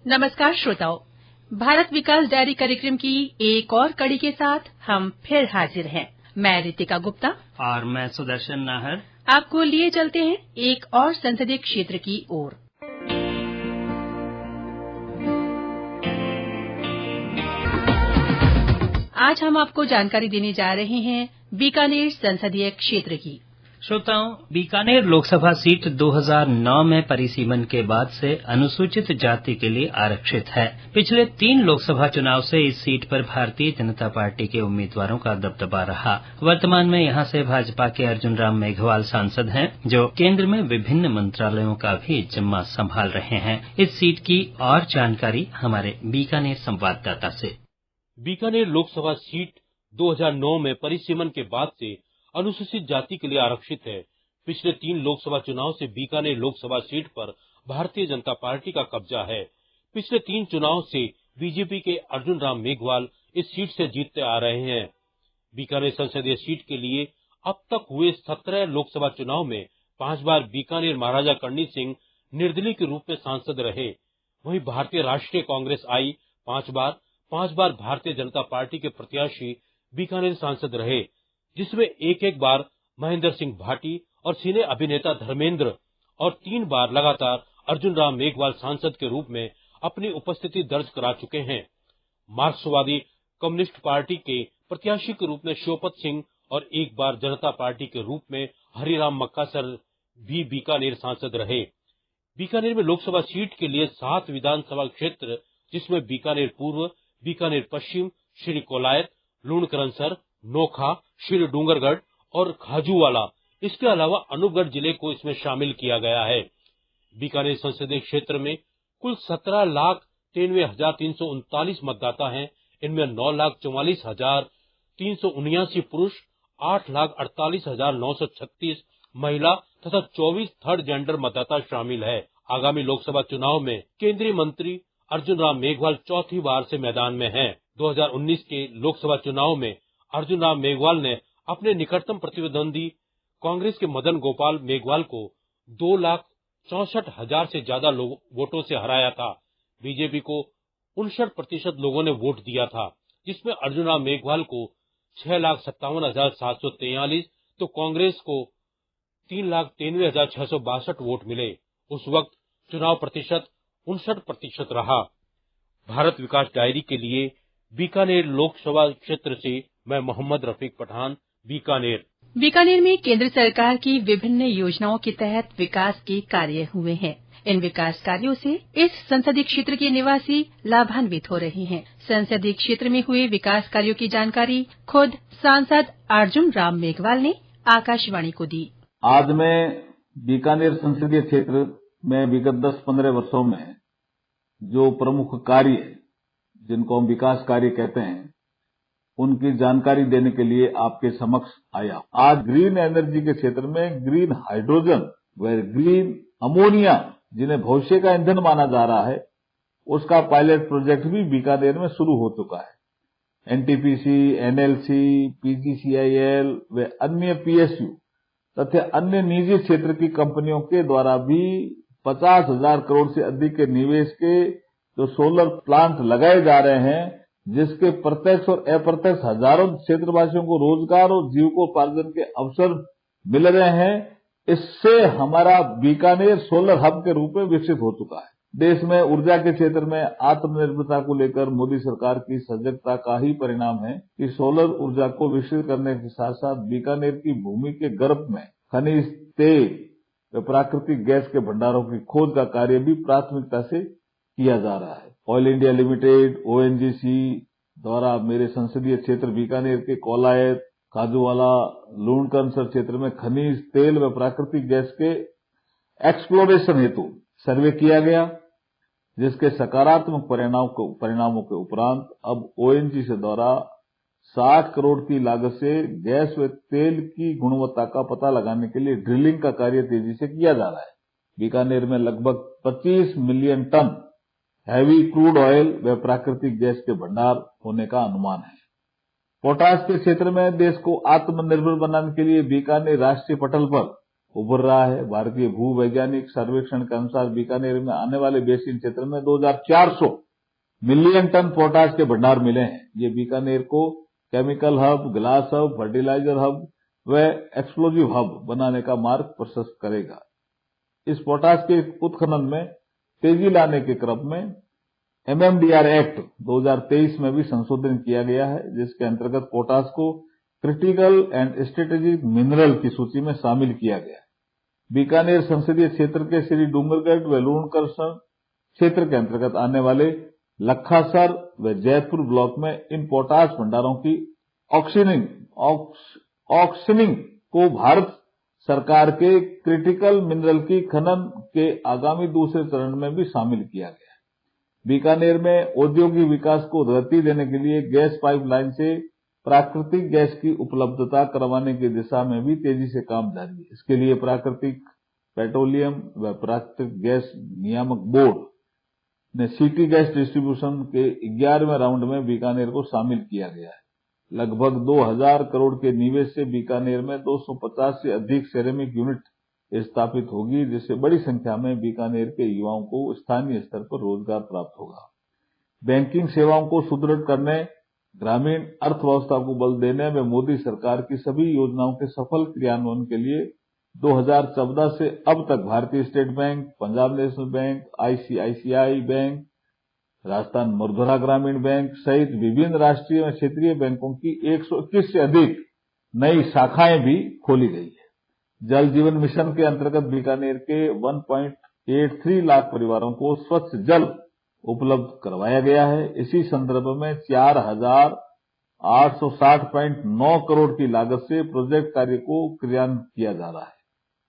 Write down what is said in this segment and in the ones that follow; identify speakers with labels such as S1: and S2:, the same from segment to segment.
S1: नमस्कार श्रोताओं, भारत विकास डायरी कार्यक्रम की एक और कड़ी के साथ हम फिर हाजिर हैं। मैं रितिका गुप्ता
S2: और मैं सुदर्शन नाहर
S1: आपको लिए चलते हैं एक और संसदीय क्षेत्र की ओर। आज हम आपको जानकारी देने जा रहे हैं बीकानेर संसदीय क्षेत्र की।
S2: श्रोताओं, बीकानेर लोकसभा सीट 2009 में परिसीमन के बाद से अनुसूचित जाति के लिए आरक्षित है। पिछले 3 लोकसभा चुनाव से इस सीट पर भारतीय जनता पार्टी के उम्मीदवारों का दबदबा रहा। वर्तमान में यहां से भाजपा के अर्जुन राम मेघवाल सांसद हैं, जो केंद्र में विभिन्न मंत्रालयों का भी जिम्मा संभाल रहे हैं। इस सीट की और जानकारी हमारे बीकानेर संवाददाता से।
S3: बीकानेर लोकसभा सीट 2009 में परिसीमन के बाद से अनुसूचित जाति के लिए आरक्षित है। पिछले 3 लोकसभा चुनाव से बीकानेर लोकसभा सीट पर भारतीय जनता पार्टी का कब्जा है। पिछले 3 चुनाव से बीजेपी के अर्जुन राम मेघवाल इस सीट से जीतते आ रहे हैं। बीकानेर संसदीय सीट के लिए अब तक हुए 17 लोकसभा चुनाव में 5 बार बीकानेर महाराजा कर्णी सिंह निर्दलीय के रूप में सांसद रहे। वहीं भारतीय राष्ट्रीय कांग्रेस आई 5 बार भारतीय जनता पार्टी के प्रत्याशी बीकानेर सांसद रहे, जिसमें एक बार महेंद्र सिंह भाटी और सिने अभिनेता धर्मेंद्र और 3 बार लगातार अर्जुन राम मेघवाल सांसद के रूप में अपनी उपस्थिति दर्ज करा चुके हैं। मार्क्सवादी कम्युनिस्ट पार्टी के प्रत्याशी के रूप में शिवपत सिंह और 1 बार जनता पार्टी के रूप में हरिराम मक्कासर भी बीकानेर सांसद रहे। बीकानेर में लोकसभा सीट के लिए 7 विधानसभा क्षेत्र, जिसमें बीकानेर पूर्व, बीकानेर पश्चिम, श्री कोलायत, लूणकरनसर, नोखा, श्री डूंगरगढ़ और खाजूवाला, इसके अलावा अनूपगढ़ जिले को इसमें शामिल किया गया है। बीकानेर संसदीय क्षेत्र में कुल 17,93,339 मतदाता हैं। इनमें 9,44,379 पुरुष, 8,48,936 महिला तथा 24 थर्ड जेंडर मतदाता शामिल है। आगामी लोकसभा चुनाव में केंद्रीय मंत्री अर्जुन राम मेघवाल चौथी बार से मैदान में हैं। 2019 के लोकसभा चुनाव में अर्जुन राम मेघवाल ने अपने निकटतम प्रतिद्वंदी कांग्रेस के मदन गोपाल मेघवाल को 2,64,000 से ज्यादा वोटों से हराया था। बीजेपी को 59% लोगों ने वोट दिया था, जिसमें अर्जुन राम मेघवाल को 6,57,743 तो कांग्रेस को 3,93,662 वोट मिले। उस वक्त चुनाव प्रतिशत 59% रहा। भारत विकास डायरी के लिए बीकानेर लोकसभा क्षेत्र से मैं मोहम्मद रफीक पठान, बीकानेर।
S1: बीकानेर में केंद्र सरकार की विभिन्न योजनाओं के तहत विकास के कार्य हुए हैं। इन विकास कार्यों से इस संसदीय क्षेत्र के निवासी लाभान्वित हो रहे हैं। संसदीय क्षेत्र में हुए विकास कार्यों की जानकारी खुद सांसद अर्जुन राम मेघवाल ने आकाशवाणी को दी।
S4: आज मैं बीकानेर संसदीय क्षेत्र में विगत 10-15 वर्षों में जो प्रमुख कार्य, जिनको हम विकास कार्य कहते हैं, उनकी जानकारी देने के लिए आपके समक्ष आया। आज ग्रीन एनर्जी के क्षेत्र में ग्रीन हाइड्रोजन व ग्रीन अमोनिया, जिन्हें भविष्य का ईंधन माना जा रहा है, उसका पायलट प्रोजेक्ट भी बीकानेर में शुरू हो चुका है। एनटीपीसी, एनएलसी, पीजीसीआईएल व अन्य पीएसयू तथा अन्य निजी क्षेत्र की कंपनियों के द्वारा भी 50,000 करोड़ से अधिक के निवेश के जो सोलर प्लांट लगाए जा रहे हैं, जिसके प्रत्यक्ष और अप्रत्यक्ष हजारों क्षेत्रवासियों को रोजगार और जीविकोपार्जन के अवसर मिल रहे हैं। इससे हमारा बीकानेर सोलर हब के रूप में विकसित हो चुका है। देश में ऊर्जा के क्षेत्र में आत्मनिर्भरता को लेकर मोदी सरकार की सजगता का ही परिणाम है कि सोलर ऊर्जा को विकसित करने के साथ साथ बीकानेर की भूमि के गर्भ में खनिज तेल व प्राकृतिक गैस के भंडारों की खोज का कार्य भी प्राथमिकता से किया जा रहा है। ऑयल इंडिया लिमिटेड ओएनजीसी द्वारा मेरे संसदीय क्षेत्र बीकानेर के कोलायत, खाजूवाला, लूणकरनसर क्षेत्र में खनिज तेल व प्राकृतिक गैस के एक्सप्लोरेशन हेतु सर्वे किया गया, जिसके सकारात्मक परिणामों के उपरांत अब ओएनजीसी द्वारा 60 करोड़ की लागत से गैस व तेल की गुणवत्ता का पता लगाने के लिए ड्रिलिंग का कार्य तेजी से किया जा रहा है। बीकानेर में लगभग 25 million ton heavy crude oil व प्राकृतिक गैस के भंडार होने का अनुमान है। पोटाश के क्षेत्र में देश को आत्मनिर्भर बनाने के लिए बीकानेर राष्ट्रीय पटल पर उभर रहा है। भारतीय भू वैज्ञानिक सर्वेक्षण के अनुसार बीकानेर में आने वाले बेसिन क्षेत्र में 2400 मिलियन टन पोटाश के भंडार मिले हैं। ये बीकानेर को chemical hub, glass hub, fertiliser hub व एक्सप्लोजिव हब बनाने का मार्ग प्रशस्त करेगा। इस पोटाश के उत्खनन में तेजी लाने के क्रम में MMDR एक्ट 2023 में भी संशोधन किया गया है, जिसके अंतर्गत पोटाश को क्रिटिकल एंड स्ट्रेटेजिक मिनरल की सूची में शामिल किया गया है। बीकानेर संसदीय क्षेत्र के श्री डूंगरगढ़ व लूणकरसर क्षेत्र के अंतर्गत आने वाले लखासर व जयपुर ब्लॉक में इन पोटाश भंडारों की ऑक्शनिंग को भारत सरकार के क्रिटिकल मिनरल की खनन के आगामी दूसरे चरण में भी शामिल किया गया है। बीकानेर में औद्योगिक विकास को गति देने के लिए गैस पाइपलाइन से प्राकृतिक गैस की उपलब्धता करवाने की दिशा में भी तेजी से काम जारी है। इसके लिए प्राकृतिक पेट्रोलियम व प्राकृतिक गैस नियामक बोर्ड ने सिटी गैस डिस्ट्रीब्यूशन के 11वें राउंड में बीकानेर को शामिल किया गया है। लगभग 2000 करोड़ के निवेश से बीकानेर में 250 से अधिक सेरेमिक यूनिट स्थापित होगी, जिससे बड़ी संख्या में बीकानेर के युवाओं को स्थानीय स्तर पर रोजगार प्राप्त होगा। बैंकिंग सेवाओं को सुदृढ़ करने, ग्रामीण अर्थव्यवस्था को बल देने में मोदी सरकार की सभी योजनाओं के सफल क्रियान्वयन के लिए 2014 से अब तक भारतीय state bank, Punjab national bank, ICICI bank, Rajasthan Mridula ग्रामीण बैंक सहित विभिन्न राष्ट्रीय व क्षेत्रीय बैंकों की 121 से अधिक नई शाखाएं भी खोली गई है। जल जीवन मिशन के अंतर्गत बीकानेर के 1.83 लाख परिवारों को स्वच्छ जल उपलब्ध करवाया गया है। इसी संदर्भ में 4860.9 करोड़ की लागत से प्रोजेक्ट कार्य को क्रियान्वित किया जा रहा है।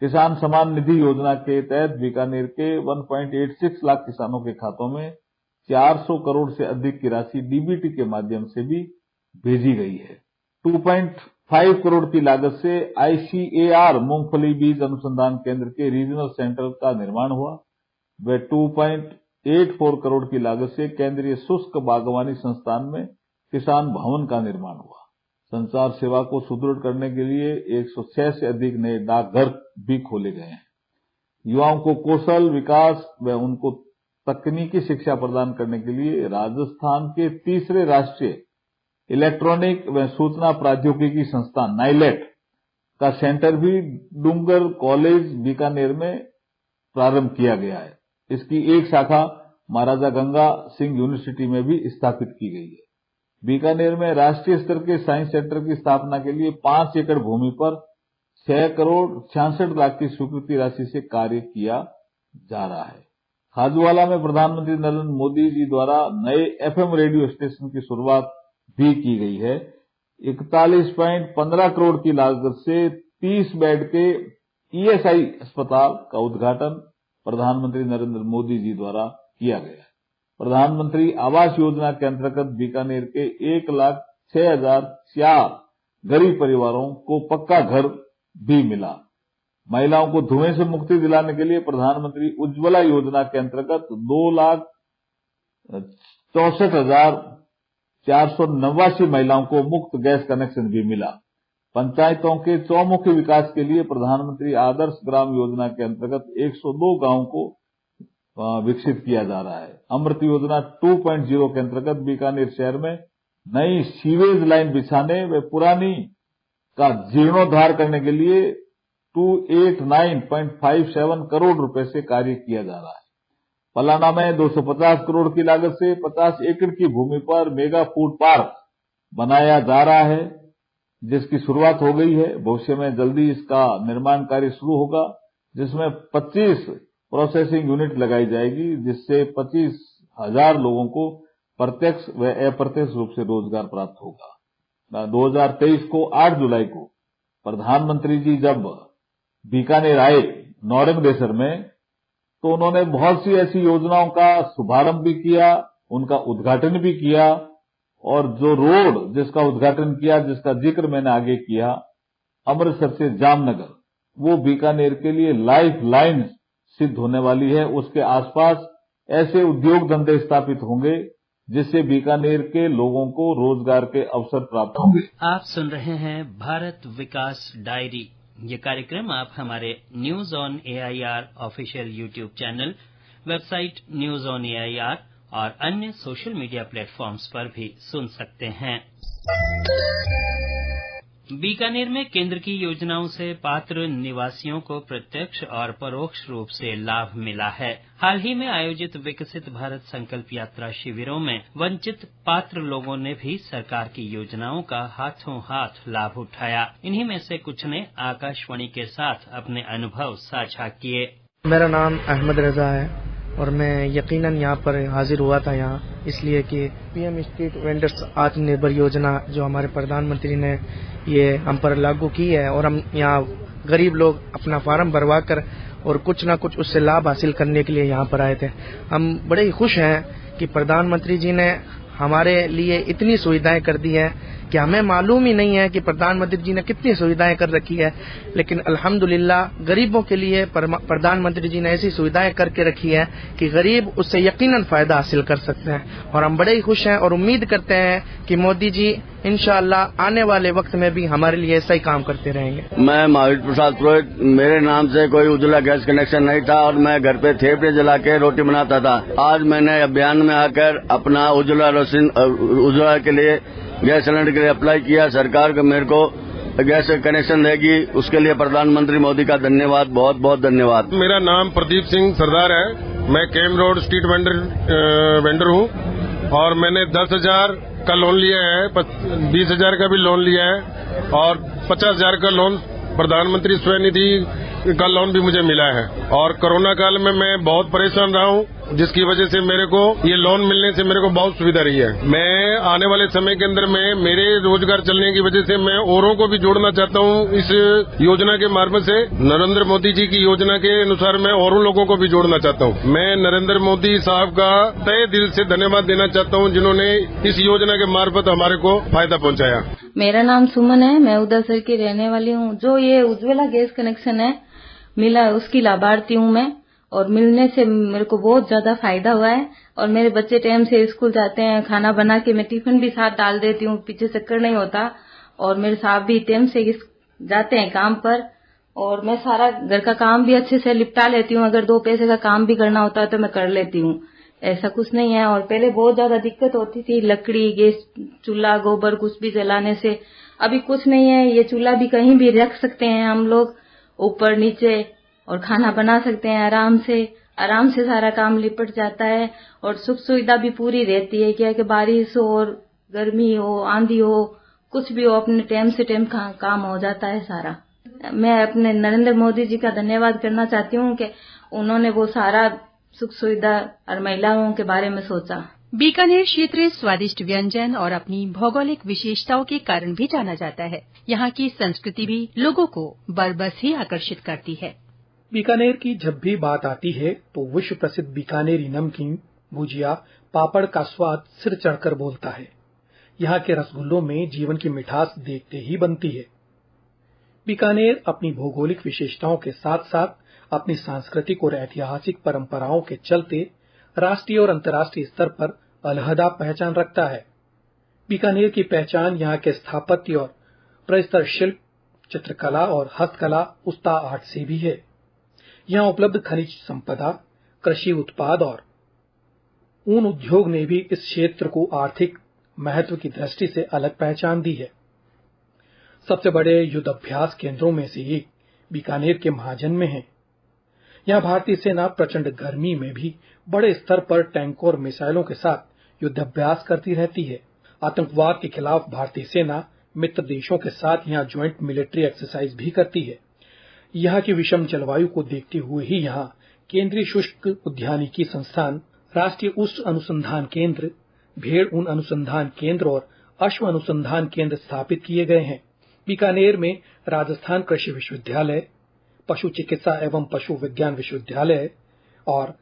S4: किसान सम्मान निधि योजना के तहत बीकानेर के 1.86 लाख किसानों के खातों में 400 करोड़ से अधिक की राशि डीबीटी के माध्यम से भी भेजी गई है। 2.5 करोड़ की लागत से ICAR मूंगफली बीज अनुसंधान केंद्र के रीजनल सेंटर का निर्माण हुआ व 2.84 करोड़ की लागत से केंद्रीय शुष्क बागवानी संस्थान में किसान भवन का निर्माण हुआ। संचार सेवा को सुदृढ़ करने के लिए 106 से अधिक नए डाकघर भी खोले गए हैं। युवाओं को कौशल विकास व उनको तकनीकी शिक्षा प्रदान करने के लिए राजस्थान के तीसरे राष्ट्रीय इलेक्ट्रॉनिक व सूचना प्रौद्योगिकी संस्थान नाइलेट का सेंटर भी डूंगर कॉलेज बीकानेर में प्रारंभ किया गया है। इसकी एक शाखा महाराजा गंगा सिंह यूनिवर्सिटी में भी स्थापित की गई है। बीकानेर में राष्ट्रीय स्तर के साइंस सेंटर की स्थापना के लिए 5 एकड़ भूमि पर 6 करोड़ 66 लाख की स्वीकृति राशि से कार्य किया जा रहा है। खाजूवाला में प्रधानमंत्री नरेंद्र मोदी जी द्वारा नए FM रेडियो स्टेशन की शुरुआत भी की गई है। 41.15 करोड़ की लागत से 30 बेड के ESI अस्पताल का उद्घाटन प्रधानमंत्री नरेंद्र मोदी जी द्वारा किया गया है। प्रधानमंत्री आवास योजना के अंतर्गत बीकानेर के 1,06,004 गरीब परिवारों को पक्का घर भी मिला। महिलाओं को धुएं से मुक्ति दिलाने के लिए प्रधानमंत्री उज्ज्वला योजना के अंतर्गत 2,64,489 महिलाओं को मुफ्त गैस कनेक्शन भी मिला। पंचायतों के चौमुखी विकास के लिए प्रधानमंत्री आदर्श ग्राम योजना के अंतर्गत 102 गांवों को विकसित किया जा रहा है। अमृत योजना 2.0 के अंतर्गत बीकानेर शहर में नई सीवेज लाइन बिछाने व पुरानी का जीर्णोद्धार करने के लिए 289.57 करोड़ रुपए से कार्य किया जा रहा है। पलाना में 250 करोड़ की लागत से 50 एकड़ की भूमि पर मेगा फूड पार्क बनाया जा रहा है, जिसकी शुरुआत हो गई है। भविष्य में जल्दी इसका निर्माण कार्य शुरू होगा, जिसमें 25 प्रोसेसिंग यूनिट लगाई जाएगी, जिससे 25,000 लोगों को प्रत्यक्ष व अप्रत्यक्ष रूप से रोजगार प्राप्त होगा। 2023 को 8 जुलाई को प्रधानमंत्री जी जब बीकानेर आए नौरंगदेसर में, तो उन्होंने बहुत सी ऐसी योजनाओं का शुभारंभ भी किया, उनका उद्घाटन भी किया, और जो रोड जिसका उद्घाटन किया, जिसका जिक्र मैंने आगे किया, अमृतसर से जामनगर, वो बीकानेर के लिए लाइफ लाइन सिद्ध होने वाली है। उसके आसपास ऐसे उद्योग धंधे स्थापित होंगे जिससे बीकानेर के लोगों को रोजगार के अवसर प्राप्त होंगे।
S2: आप सुन रहे हैं भारत विकास डायरी। ये कार्यक्रम आप हमारे news on AIR official YouTube channel, website news on AIR और अन्य सोशल मीडिया प्लेटफॉर्म्स पर भी सुन सकते हैं। बीकानेर में केंद्र की योजनाओं से पात्र निवासियों को प्रत्यक्ष और परोक्ष रूप से लाभ मिला है। हाल ही में आयोजित विकसित भारत संकल्प यात्रा शिविरों में वंचित पात्र लोगों ने भी सरकार की योजनाओं का हाथों हाथ लाभ उठाया। इन्हीं में से कुछ ने आकाशवाणी के साथ अपने अनुभव साझा किए।
S5: मेरा नाम अहमद रजा है और मैं यकीनन यहाँ पर हाजिर हुआ था यहाँ इसलिए कि PM स्ट्रीट वेंडर्स आत्मनिर्भर योजना जो हमारे प्रधानमंत्री ने ये हम पर लागू की है और हम यहाँ गरीब लोग अपना फार्म भरवा कर और कुछ न कुछ उससे लाभ हासिल करने के लिए यहाँ पर आए थे। हम बड़े ही खुश हैं कि प्रधानमंत्री जी ने हमारे लिए इतनी सुविधाएं कर दी हैं कि हमें मालूम ही नहीं है कि प्रधानमंत्री जी ने कितनी सुविधाएं कर रखी है, लेकिन अल्हम्दुलिल्लाह गरीबों के लिए प्रधानमंत्री जी ने ऐसी सुविधाएं करके रखी है कि गरीब उससे यकीनन फायदा हासिल कर सकते हैं। और हम बड़े ही खुश हैं और उम्मीद करते हैं कि मोदी जी इंशाअल्लाह आने वाले वक्त में भी हमारे लिए ऐसा ही काम करते रहेंगे।
S6: मैं महावीर प्रसाद पुरोहित, मेरे नाम से कोई उज्ज्वला गैस कनेक्शन नहीं था और मैं घर पे थेपड़े जला के रोटी बनाता था। आज मैंने अभियान में आकर अपना उज्ज्वला के लिए गैस सिलेंडर के लिए अप्लाई किया। सरकार को मेरे को गैस कनेक्शन देगी, उसके लिए प्रधानमंत्री मोदी का धन्यवाद, बहुत बहुत धन्यवाद।
S7: मेरा नाम प्रदीप सिंह सरदार है, मैं केम रोड स्ट्रीट वेंडर हूँ और मैंने 10,000 का लोन लिया है, 20,000 का भी लोन लिया है और 50,000 का लोन प्रधानमंत्री स्वनिधि का लोन भी मुझे मिला है। और कोरोना काल में मैं बहुत परेशान रहा हूँ, जिसकी वजह से मेरे को ये लोन मिलने से मेरे को बहुत सुविधा रही है। मैं आने वाले समय के अंदर में मेरे रोजगार चलने की वजह से मैं औरों को भी जोड़ना चाहता हूँ इस योजना के मार्फत से। नरेंद्र मोदी जी की योजना के अनुसार मैं औरों लोगों को भी जोड़ना चाहता हूँ। मैं नरेंद्र मोदी साहब का तहे दिल से धन्यवाद देना चाहता हूँ, जिन्होंने इस योजना के मार्फत हमारे को फायदा पहुँचाया।
S8: मेरा नाम सुमन है, मैं उदयसर की रहने वाली हूँ। जो ये उज्ज्वला गैस कनेक्शन है मिला है उसकी लाभार्थी हूँ मैं और मिलने से मेरे को बहुत ज्यादा फायदा हुआ है। और मेरे बच्चे टाइम से स्कूल जाते हैं, खाना बना के मैं टिफिन भी साथ डाल देती हूँ, पीछे चक्कर नहीं होता। और मेरे साहब भी टाइम से जाते हैं काम पर और मैं सारा घर का काम भी अच्छे से निपटा लेती हूँ। अगर 2 पैसे का काम भी करना होता है तो मैं कर लेती हूँ, ऐसा कुछ नहीं है। और पहले बहुत ज्यादा दिक्कत होती थी, लकड़ी, गैस, चूल्हा, गोबर कुछ भी जलाने से। अभी कुछ नहीं है, ये चूल्हा भी कहीं भी रख सकते हैं हम लोग, ऊपर नीचे, और खाना बना सकते हैं आराम से सारा काम निपट जाता है। और सुख सुविधा भी पूरी रहती है, क्या कि बारिश हो और गर्मी हो, आंधी हो, कुछ भी हो, अपने टाइम से टाइम काम हो जाता है सारा। मैं अपने नरेंद्र मोदी जी का धन्यवाद करना चाहती हूँ कि उन्होंने वो सारा सुख सुविधा और महिलाओं के बारे में सोचा।
S1: बीकानेर क्षेत्र स्वादिष्ट व्यंजन और अपनी भौगोलिक विशेषताओं के कारण भी जाना जाता है। यहाँ की संस्कृति भी लोगों को बरबस ही आकर्षित करती है।
S9: बीकानेर की जब भी बात आती है तो विश्व प्रसिद्ध बीकानेरी नमकीन, भुजिया, पापड़ का स्वाद सिर चढ़कर बोलता है। यहाँ के रसगुल्लों में जीवन की मिठास देखते ही बनती है। बीकानेर अपनी भौगोलिक विशेषताओं के साथ साथ अपनी सांस्कृतिक और ऐतिहासिक परंपराओं के चलते राष्ट्रीय और अंतर्राष्ट्रीय स्तर पर अलहदा पहचान रखता है। बीकानेर की पहचान यहाँ के स्थापत्य और प्रस्तर शिल्प, चित्रकला और हस्तकला उस्ता आर्ट से भी है। यहाँ उपलब्ध खनिज संपदा, कृषि उत्पाद और ऊन उद्योग ने भी इस क्षेत्र को आर्थिक महत्व की दृष्टि से अलग पहचान दी है। सबसे बड़े युद्ध अभ्यास केंद्रों में से एक बीकानेर के महाजन में है। यहाँ भारतीय सेना प्रचंड गर्मी में भी बड़े स्तर पर टैंकों और मिसाइलों के साथ युद्ध अभ्यास करती रहती है। आतंकवाद के खिलाफ भारतीय सेना मित्र देशों के साथ यहाँ ज्वाइंट मिलिट्री एक्सरसाइज भी करती है। यहाँ की विषम जलवायु को देखते हुए ही यहाँ केंद्रीय शुष्क उद्यानिकी संस्थान, राष्ट्रीय उष्ण अनुसंधान केंद्र, भेड़ ऊन अनुसंधान केंद्र और अश्व अनुसंधान केंद्र स्थापित किए गए हैं। बीकानेर में राजस्थान कृषि विश्वविद्यालय, पशु चिकित्सा एवं पशु विज्ञान विश्वविद्यालय और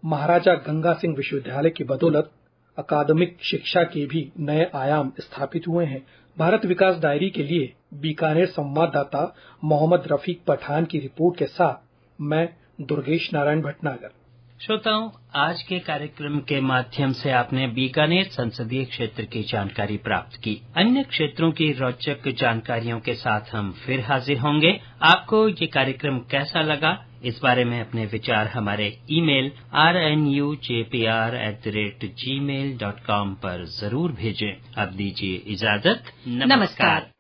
S9: महाराजा गंगा सिंह विश्वविद्यालय की बदौलत अकादमिक शिक्षा के भी नए आयाम स्थापित हुए हैं। भारत विकास डायरी के लिए बीकानेर संवाददाता मोहम्मद रफीक पठान की रिपोर्ट के साथ मैं दुर्गेश नारायण भटनागर।
S2: श्रोताओं, आज के कार्यक्रम के माध्यम से आपने बीकानेर संसदीय क्षेत्र की जानकारी प्राप्त की। अन्य क्षेत्रों की रोचक जानकारियों के साथ हम फिर हाजिर होंगे। आपको ये कार्यक्रम कैसा लगा, इस बारे में अपने विचार हमारे ईमेल rnujpr@gmail.com पर जरूर भेजें। अब दीजिए इजाजत। नमस्कार।